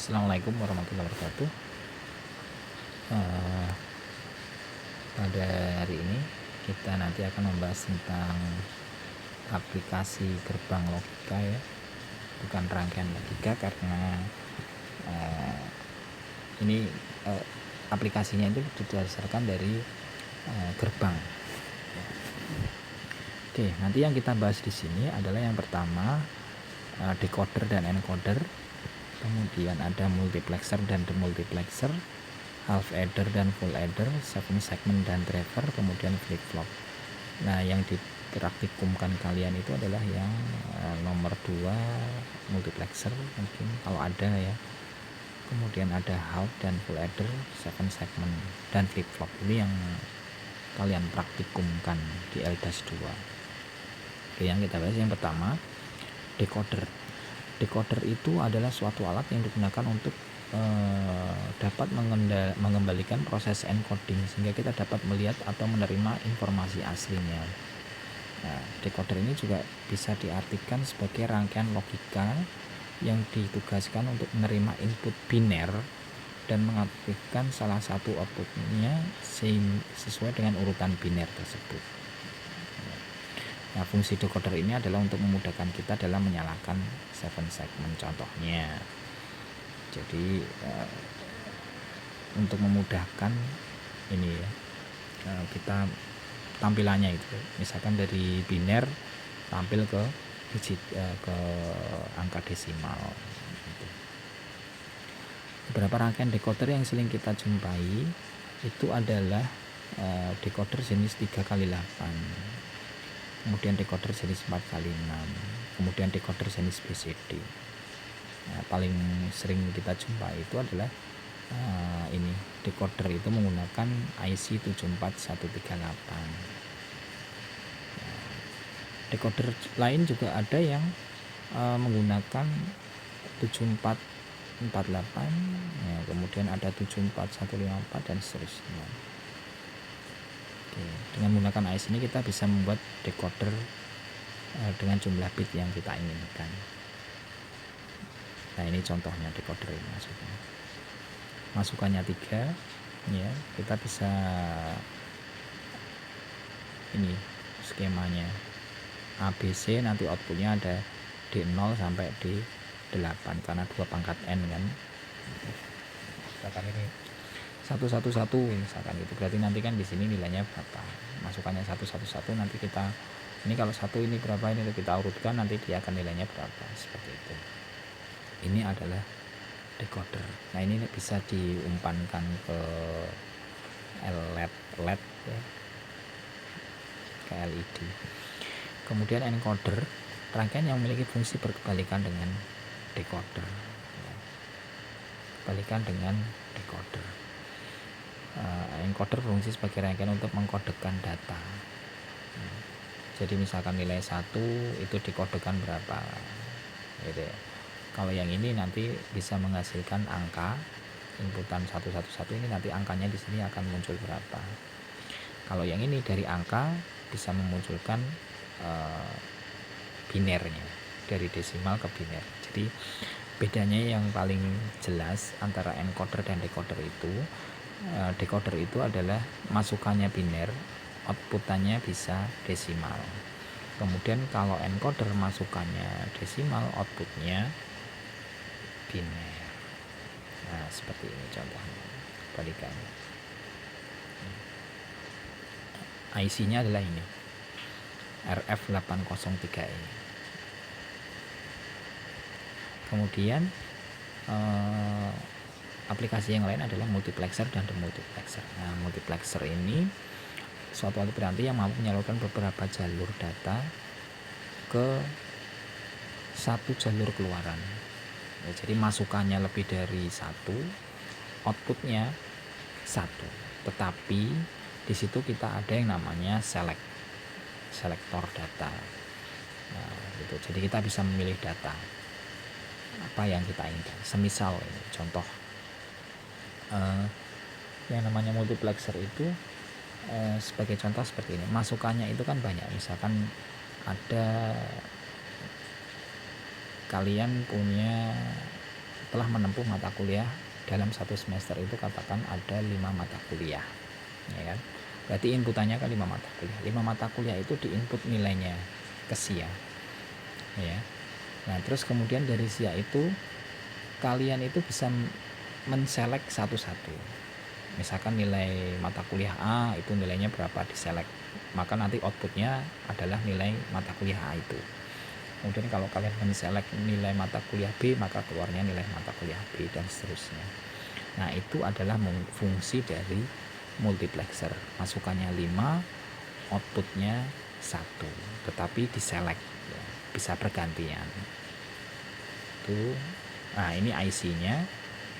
Assalamualaikum warahmatullahi wabarakatuh. Eh, Pada hari ini kita nanti akan membahas tentang aplikasi gerbang logika ya, bukan rangkaian logika, karena ini aplikasinya itu didasarkan dari gerbang. Oke, nanti yang kita bahas di sini adalah yang pertama decoder dan encoder, kemudian ada multiplexer dan demultiplexer, half adder dan full adder, 7 segment dan driver, kemudian flip flop. Nah, yang dipraktikumkan kalian itu adalah yang nomor 2 multiplexer mungkin kalau ada ya. Kemudian ada half dan full adder, 7 segment dan flip flop. Ini yang kalian praktikumkan di L-2. Oke, yang kita bahas yang pertama decoder. Decoder itu adalah suatu alat yang digunakan untuk dapat mengembalikan proses encoding sehingga kita dapat melihat atau menerima informasi aslinya. Nah, decoder ini juga bisa diartikan sebagai rangkaian logika yang ditugaskan untuk menerima input biner dan mengaktifkan salah satu outputnya sesuai dengan urutan biner tersebut. Nah, fungsi decoder ini adalah untuk memudahkan kita dalam menyalakan 7 segment contohnya. Jadi untuk memudahkan ini ya, kita tampilannya itu misalkan dari biner tampil ke digit ke angka desimal gitu. Beberapa rangkaian decoder yang sering kita jumpai itu adalah decoder jenis 3x8, kemudian decoder jenis 4x6, kemudian decoder jenis BCD. Nah, paling sering kita jumpai itu adalah ini decoder itu menggunakan IC 74138. Nah, decoder lain juga ada yang menggunakan 7448 ya, kemudian ada 74154 dan seterusnya. Oke, dengan menggunakan IC ini kita bisa membuat decoder dengan jumlah bit yang kita inginkan. Nah, ini contohnya decoder ini masukannya 3 ya, kita bisa ini skemanya ABC, nanti outputnya ada D0 sampai D8 karena 2 pangkat N kan. Misalkan ini 111 misalkan gitu, berarti nanti kan di sini nilainya berapa, masukannya 111, nanti kita ini kalau satu ini berapa, ini kita urutkan, nanti dia akan nilainya berapa, seperti itu. Ini adalah decoder. Nah, ini bisa diumpankan ke LED ya, ke LED. Kemudian encoder, rangkaian yang memiliki fungsi berkebalikan dengan decoder. Kebalikan dengan decoder. Encoder berfungsi sebagai rangkaian untuk mengkodekan data. Jadi misalkan nilai 1 itu dikodekan berapa gitu ya. Kalau yang ini nanti bisa menghasilkan angka inputan 111, ini nanti angkanya di sini akan muncul berapa. Kalau yang ini dari angka bisa memunculkan binernya, dari desimal ke biner. Jadi bedanya yang paling jelas antara encoder dan decoder itu, decoder itu adalah masukannya biner, outputannya bisa desimal. Kemudian kalau encoder masukannya desimal, outputnya biner. Nah, seperti ini contohnya kebalikannya. IC-nya adalah ini RF803E. Kemudian aplikasi yang lain adalah multiplexer dan demultiplexer. Nah, multiplexer ini suatu alat peranti yang mampu menyalurkan beberapa jalur data ke satu jalur keluaran. Ya, jadi masukannya lebih dari 1, outputnya 1. Tetapi di situ kita ada yang namanya selektor data. Nah, gitu. Jadi kita bisa memilih data apa yang kita inginkan. Semisal ini contoh yang namanya multiplexer itu sebagai contoh seperti ini. Masukannya itu kan banyak. Misalkan ada kalian punya telah menempuh mata kuliah dalam satu semester itu katakan ada 5 mata kuliah, ya kan? Berarti inputannya kan 5 mata kuliah. 5 mata kuliah itu diinput nilainya ke SIA, ya. Nah, terus kemudian dari SIA itu kalian itu bisa menselek satu-satu. Misalkan nilai mata kuliah A itu nilainya berapa, diselek. Maka nanti outputnya adalah nilai mata kuliah A itu. Kemudian kalau kalian menselek nilai mata kuliah B, maka keluarnya nilai mata kuliah B dan seterusnya. Nah, itu adalah fungsi dari multiplexer. Masukannya 5, outputnya 1, tetapi diselek, ya, bisa bergantian. Itu. Nah, ini IC-nya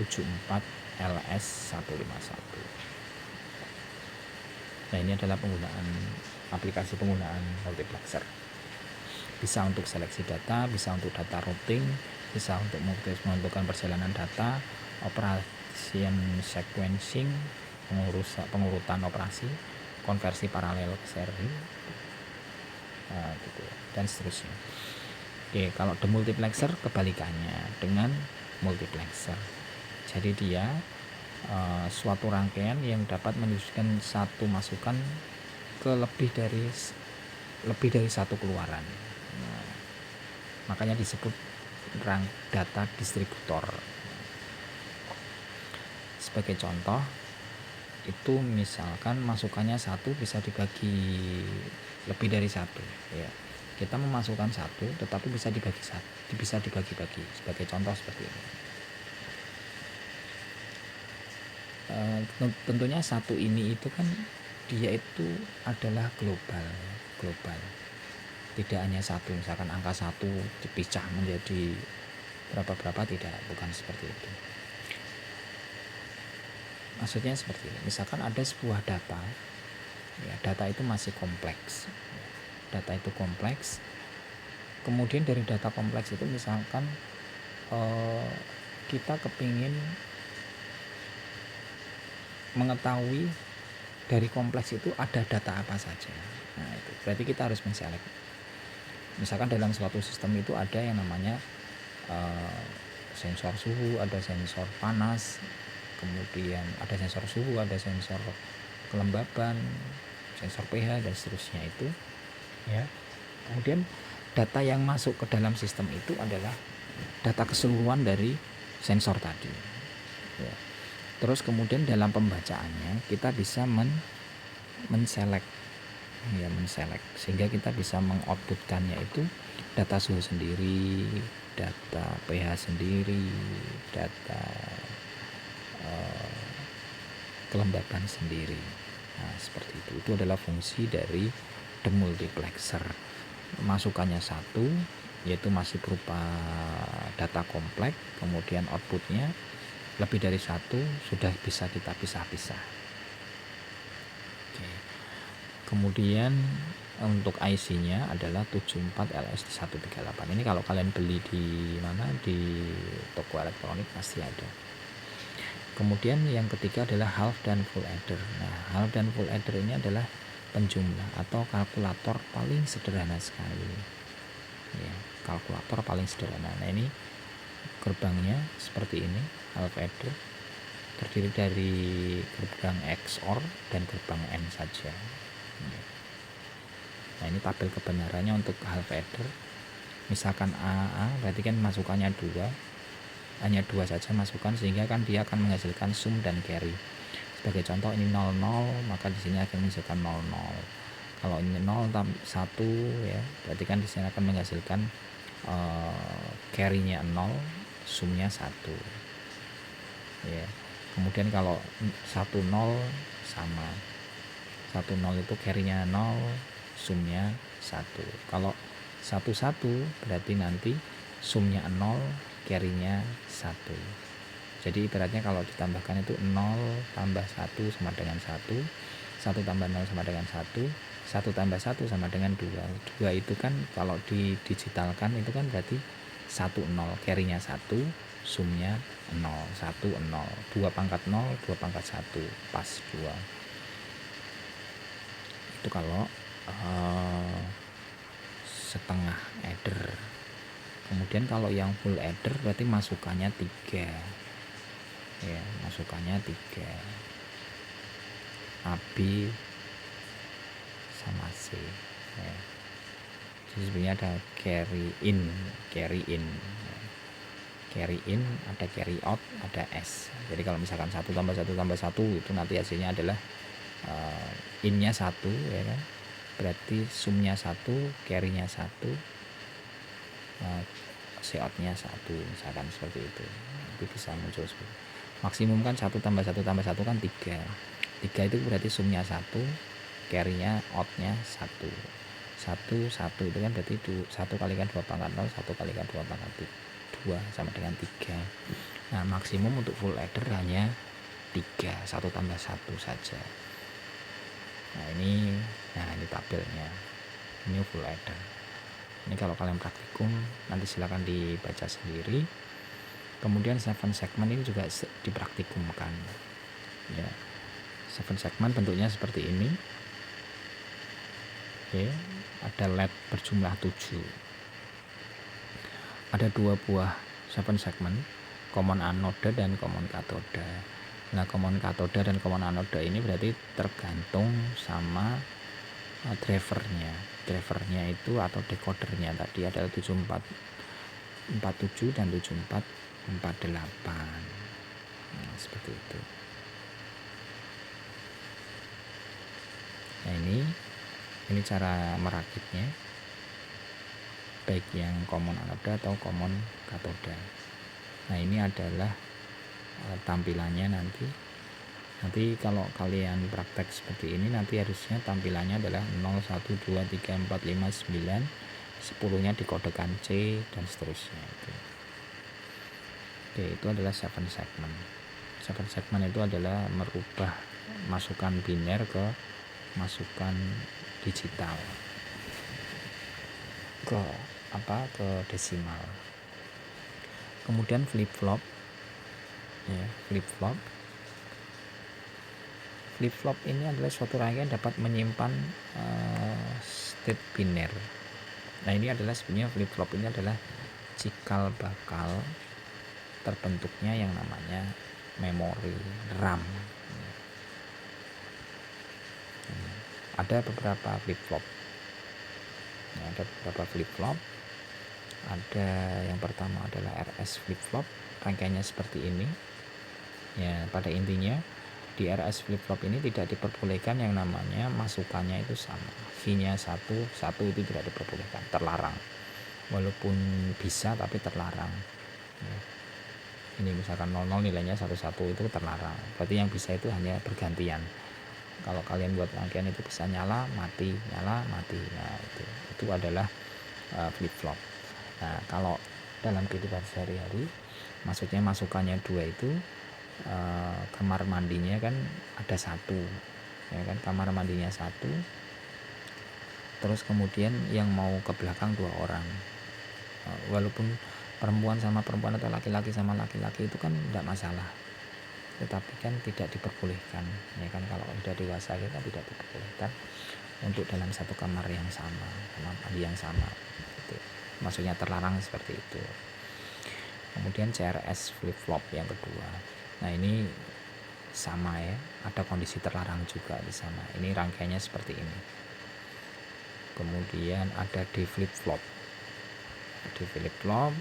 74LS151. Nah, ini adalah aplikasi penggunaan multiplexer. Bisa untuk seleksi data, bisa untuk data routing, bisa untuk menentukan perjalanan data, operation sequencing, pengurutan operasi, konversi paralel ke seri, gitu, dan seterusnya. Oke, kalau demultiplexer kebalikannya dengan multiplexer. Jadi dia suatu rangkaian yang dapat menunjukkan satu masukan ke lebih dari satu keluaran. Nah, makanya disebut data distributor. Sebagai contoh, itu misalkan masukannya 1 bisa dibagi lebih dari 1, ya. Kita memasukkan 1 tetapi bisa dibagi-bagi. Sebagai contoh seperti ini. Tentunya 1 ini itu kan dia itu adalah global. Tidak hanya 1, misalkan angka 1 dipecah menjadi berapa, tidak, bukan seperti itu. Maksudnya seperti ini, misalkan ada sebuah data, ya, data itu masih kompleks. Data itu kompleks. Kemudian dari data kompleks itu misalkan kita kepingin mengetahui dari kompleks itu ada data apa saja. Nah, itu berarti kita harus menselect. Misalkan dalam suatu sistem itu ada yang namanya sensor suhu, ada sensor panas, kemudian ada sensor suhu, ada sensor kelembaban, sensor pH dan seterusnya itu, ya. Kemudian data yang masuk ke dalam sistem itu adalah data keseluruhan dari sensor tadi, ya. Terus kemudian dalam pembacaannya kita bisa menselect, ya, sehingga kita bisa mengoutputkannya itu data suhu sendiri, data pH sendiri, data kelembaban sendiri. Nah, seperti itu. Itu adalah fungsi dari demultiplexer. Masukannya 1, yaitu masih berupa data kompleks, kemudian outputnya lebih dari 1 sudah bisa kita pisah-pisah. Oke. Kemudian untuk IC-nya adalah 74LS138. Ini kalau kalian beli di mana, di toko elektronik pasti ada. Kemudian yang ketiga adalah half dan full adder. Nah, half dan full adder ini adalah penjumlah atau kalkulator paling sederhana sekali, ya, kalkulator paling sederhana. Nah, ini gerbangnya seperti ini, half adder terdiri dari gerbang XOR dan gerbang AND saja. Nah, ini tabel kebenarannya untuk half adder. Misalkan AA berarti kan masukannya 2, hanya 2 saja masukan, sehingga kan dia akan menghasilkan sum dan carry. Sebagai contoh ini 00, maka di sini akan menghasilkan 00. Kalau ini 0 tambah 1, ya, berarti kan di sini akan menghasilkan carry-nya 0, sumnya 1. Ya. Kemudian kalau 10 sama. 10 itu carry-nya 0, sumnya 1. Kalau 11 berarti nanti sumnya 0, carry-nya 1. Jadi ibaratnya kalau ditambahkan itu 0 tambah 1 sama dengan 1, 1 tambah 0 sama dengan 1, 1 tambah 1 sama dengan 2. 2 itu kan kalau didigitalkan itu kan berarti 1 0, carry-nya 1, sumnya 0, 1 0, 2 pangkat 0, 2 pangkat 1, pas 2. Itu kalau setengah adder. Kemudian kalau yang full adder berarti masukannya 3 ya, masukannya 3 AB sama C ya. Jadi sebenarnya ada carry in ada carry out, ada S. Jadi kalau misalkan 1 tambah 1 tambah 1 itu nanti hasilnya adalah in-nya 1 ya kan, berarti sumnya 1, carry-nya 1, out-nya 1, misalkan seperti itu. Nanti bisa muncul seperti itu. Maksimum kan 1 tambah 1 tambah 1 kan 3 itu berarti sumnya 1, carry-nya, out-nya 1 itu kan berarti 1 kalikan 2 pangkat 0, 1 kalikan 2 pangkat 2 sama dengan 3. Nah maksimum untuk full adder hanya 3, 1 tambah 1 saja. Nah ini tabelnya, ini full adder. Ini kalau kalian praktikum nanti silakan dibaca sendiri. Kemudian 7 segment ini juga dipraktikumkan ya. 7 segment bentuknya seperti ini. Oke, ada LED berjumlah 7. Ada 2 buah 7 segment, common anode dan common cathode. Nah common cathode dan common anode ini berarti tergantung sama drivernya itu atau decodernya tadi adalah 7447 dan 7448. Nah seperti itu. Nah ini cara merakitnya, baik yang common anode atau common cathode. Nah ini adalah tampilannya nanti kalau kalian praktek seperti ini nanti harusnya tampilannya adalah 0, 1, 2, 3, 4, 5, 9, 10 nya dikodekan C dan seterusnya itu. Oke, itu adalah 7 segment. 7 segment itu adalah merubah masukan biner ke masukan digital ke desimal. Kemudian flip flop ya, flip flop ini adalah suatu rangkaian dapat menyimpan state biner. Nah ini adalah sebenarnya flip flop ini adalah cikal bakal terbentuknya yang namanya memori RAM. Ada beberapa flip flop. Ada yang pertama adalah RS flip flop, rangkaiannya seperti ini. Ya, pada intinya di RS flip flop ini tidak diperbolehkan yang namanya masukannya itu sama. V-nya 1 itu tidak diperbolehkan, terlarang. Walaupun bisa tapi terlarang. Ya. Ini misalkan 00 nilainya 11 itu terlarang. Berarti yang bisa itu hanya bergantian. Kalau kalian buat rangkaian itu bisa nyala mati. Nah itu adalah flip flop. Nah kalau dalam kehidupan sehari-hari, maksudnya masukannya 2 itu kamar mandinya kan ada 1 ya kan, kamar mandinya 1, terus kemudian yang mau ke belakang 2 orang. Walaupun perempuan sama perempuan atau laki-laki sama laki-laki itu kan tidak masalah, tetapi kan tidak diperbolehkan ya kan, kalau sudah dewasa kita tidak diperbolehkan untuk dalam satu kamar yang sama, kamar mandi yang sama itu. Maksudnya terlarang seperti itu. Kemudian CRS flip flop yang kedua. Nah ini sama ya, ada kondisi terlarang juga di sana. Ini rangkaiannya seperti ini. Kemudian ada D flip flop. D flip flop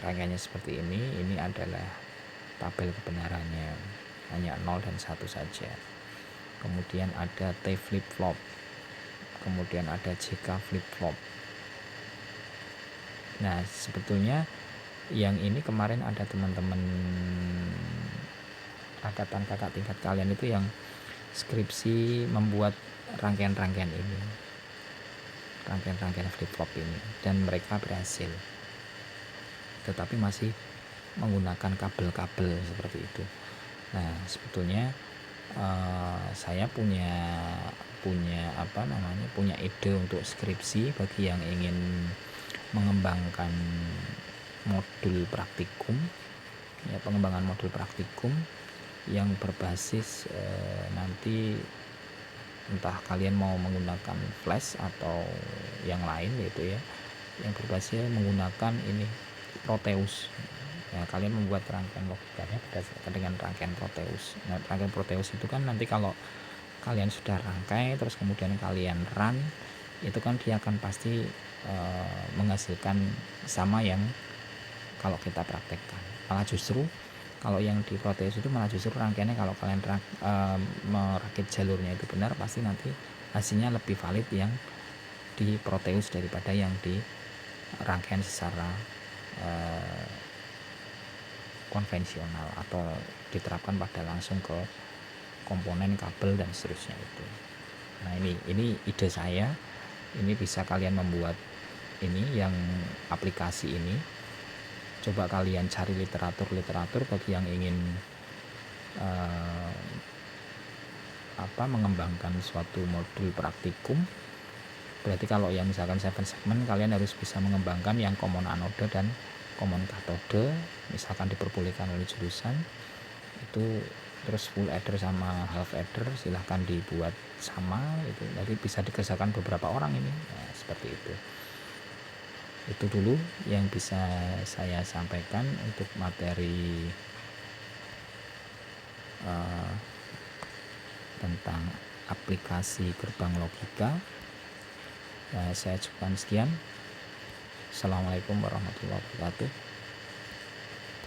rangkaiannya seperti ini. Ini adalah tabel kebenarannya, hanya 0 dan 1 saja. Kemudian ada T flip flop. Kemudian ada JK flip flop. Nah sebetulnya yang ini kemarin ada teman-teman angkatan kakak tingkat kalian itu yang skripsi membuat rangkaian-rangkaian ini, rangkaian flip flop ini, dan mereka berhasil, tetapi masih menggunakan kabel-kabel seperti itu. Nah sebetulnya saya punya ide untuk skripsi bagi yang ingin mengembangkan modul praktikum ya, pengembangan modul praktikum yang berbasis nanti entah kalian mau menggunakan flash atau yang lain gitu ya, yang berbasis menggunakan ini Proteus. Ya, kalian membuat rangkaian logikanya berdasarkan dengan rangkaian Proteus. Nah, rangkaian Proteus itu kan nanti kalau kalian sudah rangkai terus kemudian kalian run, itu kan dia akan pasti menghasilkan sama yang kalau kita praktekkan. Malah justru kalau yang di Proteus itu malah justru rangkaiannya kalau kalian merakit jalurnya itu benar, pasti nanti hasilnya lebih valid yang di Proteus daripada yang di rangkaian secara konvensional atau diterapkan pada langsung ke komponen kabel dan seterusnya itu. Nah, ini ide saya. Ini bisa kalian membuat ini yang aplikasi ini. Coba kalian cari literatur bagi yang ingin mengembangkan suatu modul praktikum. Berarti kalau yang misalkan 7 segmen, kalian harus bisa mengembangkan yang common anode dan common cathode, misalkan diperbolehkan oleh jurusan itu. Terus full adder sama half adder silahkan dibuat sama, itu jadi bisa dikerjakan beberapa orang ini. Nah, seperti itu dulu yang bisa saya sampaikan untuk materi tentang aplikasi gerbang logika. Saya cukupkan sekian. Assalamualaikum warahmatullahi wabarakatuh.